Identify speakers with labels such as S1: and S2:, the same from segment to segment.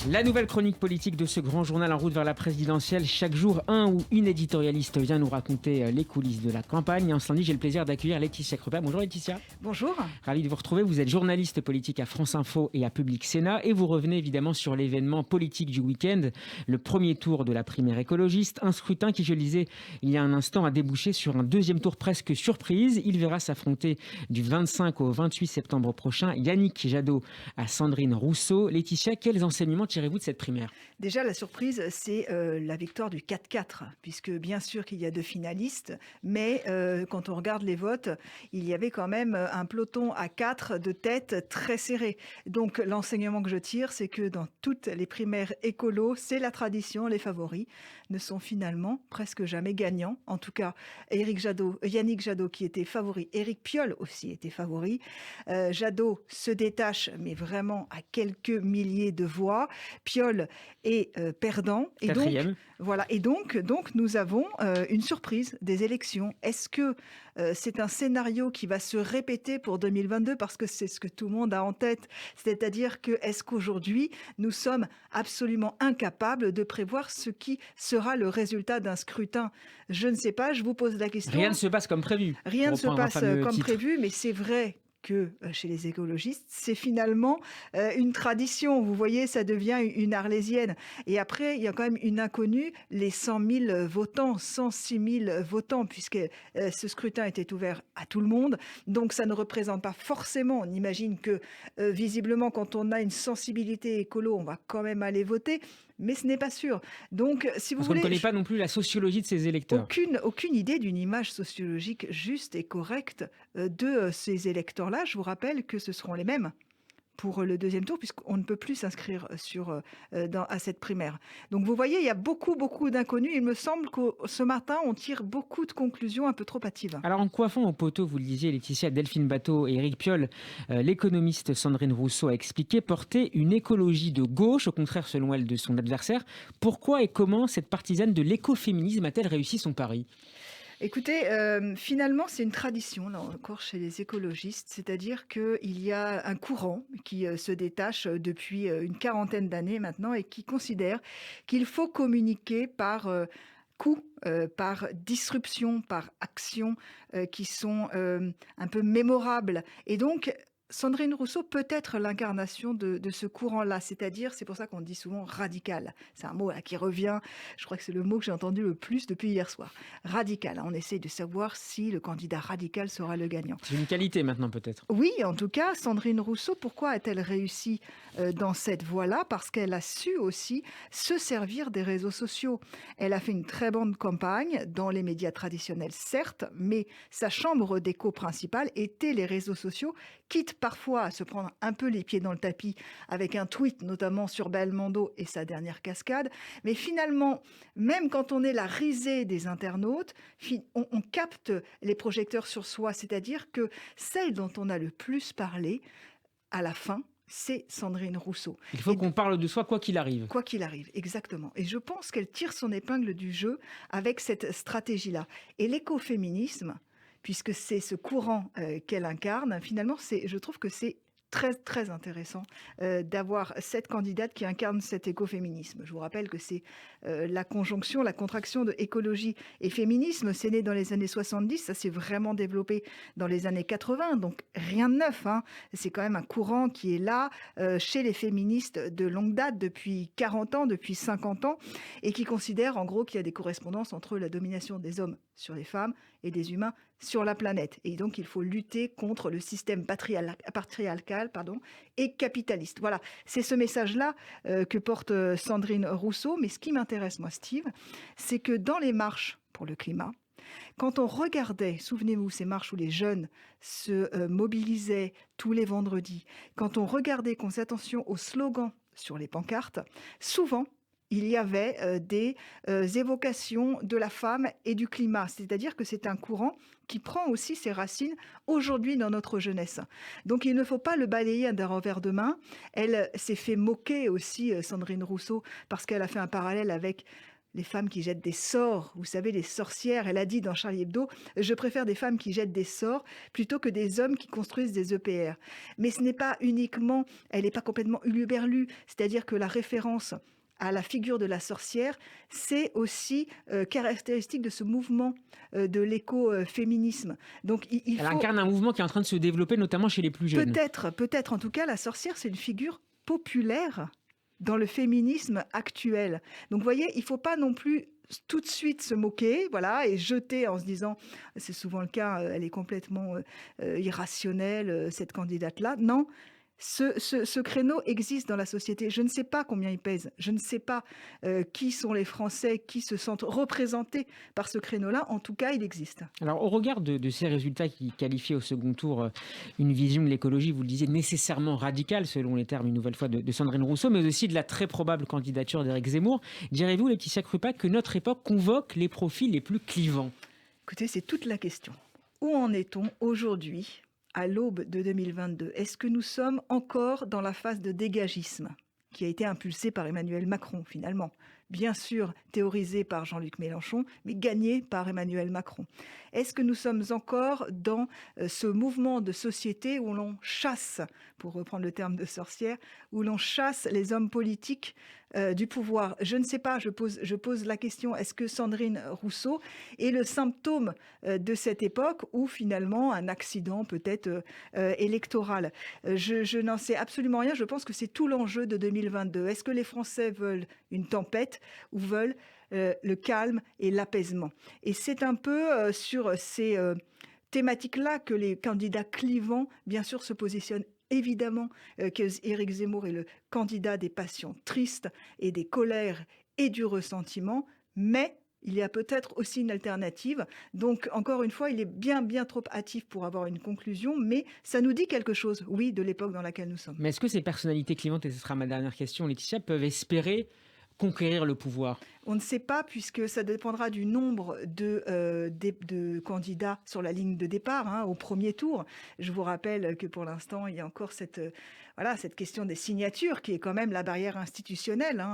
S1: La nouvelle chronique politique de ce grand journal en route vers la présidentielle. Chaque jour, un ou une éditorialiste vient nous raconter les coulisses de la campagne. En ce lundi, j'ai le plaisir d'accueillir Laetitia Crupert. Bonjour Laetitia.
S2: Bonjour.
S1: Ravi de vous retrouver. Vous êtes journaliste politique à France Info et à Public Sénat. Et vous revenez évidemment sur l'événement politique du week-end, le premier tour de la primaire écologiste. Un scrutin qui, je le disais il y a un instant, a débouché sur un deuxième tour presque surprise. Il verra s'affronter du 25 au 28 septembre prochain Yannick Jadot à Sandrine Rousseau. Laetitia, quels enseignements tirez-vous de cette primaire ?
S2: Déjà, la surprise, c'est la victoire du 4-4, puisque bien sûr qu'il y a 2 finalistes, mais quand on regarde les votes, il y avait quand même un peloton à 4 de tête très serré. Donc l'enseignement que je tire, c'est que dans toutes les primaires écolos, c'est la tradition, les favoris ne sont finalement presque jamais gagnants. En tout cas, Yannick Jadot qui était favori, Éric Piolle aussi était favori. Jadot se détache, mais vraiment à quelques milliers de voix. Piolle est perdant. Et
S1: quatrième.
S2: Donc nous avons une surprise des élections. Est-ce que c'est un scénario qui va se répéter pour 2022 parce que c'est ce que tout le monde a en tête? C'est-à-dire que est-ce qu'aujourd'hui nous sommes absolument incapables de prévoir ce qui sera le résultat d'un scrutin? Je ne sais pas, je vous pose la question.
S1: Rien ne se passe comme prévu.
S2: Rien ne se passe comme prévu, mais c'est vrai que chez les écologistes, c'est finalement une tradition. Vous voyez, ça devient une arlésienne. Et après, il y a quand même une inconnue, les 100 000 votants, 106 000 votants, puisque ce scrutin était ouvert à tout le monde. Donc, ça ne représente pas forcément, on imagine que visiblement, quand on a une sensibilité écolo, on va quand même aller voter, mais ce n'est pas sûr. Donc, si vous
S1: Parce
S2: voulez...
S1: qu'on ne connaît pas non plus la sociologie de ces électeurs.
S2: Aucune idée d'une image sociologique juste et correcte de ces électeurs-là. Je vous rappelle que ce seront les mêmes pour le deuxième tour, puisqu'on ne peut plus s'inscrire à cette primaire. Donc vous voyez, il y a beaucoup d'inconnus. Il me semble que ce matin, on tire beaucoup de conclusions un peu trop hâtives.
S1: Alors en coiffant au poteau, vous le disiez Laetitia, Delphine Batho et Éric Piolle, l'économiste Sandrine Rousseau a expliqué porter une écologie de gauche, au contraire selon elle de son adversaire. Pourquoi et comment cette partisane de l'écoféminisme a-t-elle réussi son pari ?
S2: Écoutez, finalement, c'est une tradition, là encore, chez les écologistes, c'est-à-dire qu'il y a un courant qui se détache depuis une quarantaine d'années maintenant et qui considère qu'il faut communiquer par coups, par disruption, par actions qui sont un peu mémorables. Et donc, Sandrine Rousseau peut être l'incarnation de ce courant-là, c'est-à-dire, c'est pour ça qu'on dit souvent radical. C'est un mot là, qui revient, je crois que c'est le mot que j'ai entendu le plus depuis hier soir. Radical, on essaie de savoir si le candidat radical sera le gagnant.
S1: C'est une qualité maintenant peut-être.
S2: Oui, en tout cas, Sandrine Rousseau, pourquoi a-t-elle réussi dans cette voie-là? Parce qu'elle a su aussi se servir des réseaux sociaux. Elle a fait une très bonne campagne dans les médias traditionnels, certes, mais sa chambre d'écho principale était les réseaux sociaux, quitte parfois à se prendre un peu les pieds dans le tapis avec un tweet, notamment sur Belmondo et sa dernière cascade. Mais finalement, même quand on est la risée des internautes, on capte les projecteurs sur soi. C'est-à-dire que celle dont on a le plus parlé, à la fin, c'est Sandrine Rousseau.
S1: Il faut qu'on parle de soi quoi qu'il arrive.
S2: Quoi qu'il arrive, exactement. Et je pense qu'elle tire son épingle du jeu avec cette stratégie-là. Et l'écoféminisme, puisque c'est ce courant qu'elle incarne, finalement, je trouve que c'est très intéressant d'avoir cette candidate qui incarne cet écoféminisme. Je vous rappelle que c'est la contraction de écologie et féminisme. C'est né dans les années 70, ça s'est vraiment développé dans les années 80, donc rien de neuf. C'est quand même un courant qui est là chez les féministes de longue date, depuis 40 ans, depuis 50 ans, et qui considère en gros qu'il y a des correspondances entre la domination des hommes sur les femmes et des humains sur la planète. Et donc, il faut lutter contre le système patriarcal et capitaliste. Voilà, c'est ce message-là que porte Sandrine Rousseau. Mais ce qui m'intéresse, moi, Steve, c'est que dans les marches pour le climat, quand on regardait, souvenez-vous, ces marches où les jeunes se mobilisaient tous les vendredis, quand on regardait, qu'on faisait attention aux slogans sur les pancartes, souvent, il y avait des évocations de la femme et du climat. C'est-à-dire que c'est un courant qui prend aussi ses racines aujourd'hui dans notre jeunesse. Donc il ne faut pas le balayer d'un revers de main. Elle s'est fait moquer aussi, Sandrine Rousseau, parce qu'elle a fait un parallèle avec les femmes qui jettent des sorts, vous savez, les sorcières. Elle a dit dans Charlie Hebdo, je préfère des femmes qui jettent des sorts plutôt que des hommes qui construisent des EPR. Mais ce n'est pas uniquement, elle n'est pas complètement uluberlue, c'est-à-dire que la référence à la figure de la sorcière, c'est aussi caractéristique de ce mouvement de l'écoféminisme. Donc
S1: Elle incarne un mouvement qui est en train de se développer, notamment chez les plus jeunes.
S2: Peut-être. En tout cas, la sorcière, c'est une figure populaire dans le féminisme actuel. Donc, vous voyez, il ne faut pas non plus tout de suite se moquer, voilà, et jeter en se disant, c'est souvent le cas, elle est complètement irrationnelle, cette candidate-là. Non, ce créneau existe dans la société. Je ne sais pas combien il pèse. Je ne sais pas qui sont les Français qui se sentent représentés par ce créneau-là. En tout cas, il existe.
S1: Alors, au regard de ces résultats qui qualifient au second tour une vision de l'écologie, vous le disiez, nécessairement radicale, selon les termes, une nouvelle fois, de Sandrine Rousseau, mais aussi de la très probable candidature d'Éric Zemmour, direz-vous, Laetitia Krupa, que notre époque convoque les profils les plus clivants ?
S2: Écoutez, c'est toute la question. Où en est-on aujourd'hui, à l'aube de 2022? Est-ce que nous sommes encore dans la phase de dégagisme qui a été impulsée par Emmanuel Macron, finalement? Bien sûr théorisé par Jean-Luc Mélenchon, mais gagné par Emmanuel Macron. Est-ce que nous sommes encore dans ce mouvement de société où l'on chasse, pour reprendre le terme de sorcière, où l'on chasse les hommes politiques du pouvoir? Je ne sais pas, je pose la question, est-ce que Sandrine Rousseau est le symptôme de cette époque ou finalement un accident peut-être électoral? Je n'en sais absolument rien, je pense que c'est tout l'enjeu de 2022. Est-ce que les Français veulent une tempête ou veulent le calme et l'apaisement? Et c'est un peu sur ces thématiques-là que les candidats clivants, bien sûr, se positionnent. Évidemment qu'Éric Zemmour est le candidat des passions tristes et des colères et du ressentiment, mais il y a peut-être aussi une alternative. Donc, encore une fois, il est bien trop hâtif pour avoir une conclusion, mais ça nous dit quelque chose, oui, de l'époque dans laquelle nous sommes.
S1: Mais est-ce que ces personnalités clivantes, et ce sera ma dernière question, Laetitia, peuvent espérer conquérir le pouvoir?
S2: On ne sait pas, puisque ça dépendra du nombre de candidats sur la ligne de départ au premier tour. Je vous rappelle que pour l'instant, il y a encore cette question des signatures qui est quand même la barrière institutionnelle,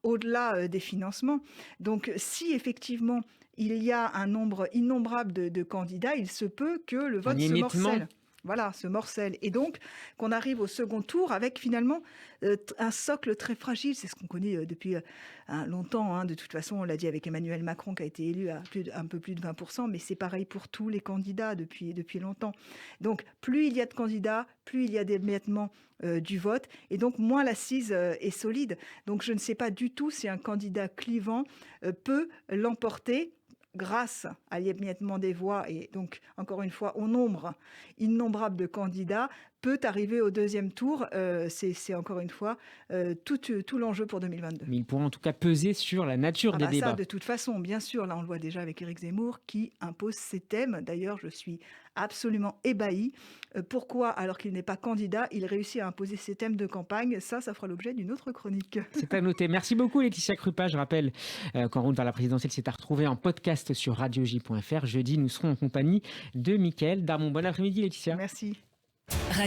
S2: au-delà des financements. Donc, si effectivement il y a un nombre innombrable de candidats, il se peut que le vote se morcelle. Voilà, se morcelle. Et donc, qu'on arrive au second tour avec finalement un socle très fragile. C'est ce qu'on connaît depuis longtemps. De toute façon, on l'a dit avec Emmanuel Macron qui a été élu à un peu plus de 20%, mais c'est pareil pour tous les candidats depuis longtemps. Donc, plus il y a de candidats, plus il y a d'émiettement du vote. Et donc, moins l'assise est solide. Donc, je ne sais pas du tout si un candidat clivant peut l'emporter grâce à l'émiettement des voix et donc, encore une fois, au nombre innombrable de candidats, peut arriver au deuxième tour. C'est encore une fois tout l'enjeu pour 2022.
S1: Mais il pourra en tout cas peser sur la nature des débats.
S2: Ça, de toute façon, bien sûr, là on le voit déjà avec Éric Zemmour qui impose ses thèmes. D'ailleurs, je suis absolument ébahi. Pourquoi, alors qu'il n'est pas candidat, il réussit à imposer ses thèmes de campagne? Ça fera l'objet d'une autre chronique.
S1: C'est à noter. Merci beaucoup Laetitia Krupa. Je rappelle qu'En route vers la présidentielle, c'est à retrouver en podcast sur radioj.fr. Jeudi, nous serons en compagnie de Mickaël Darmon. Bon après-midi Laetitia.
S2: Merci.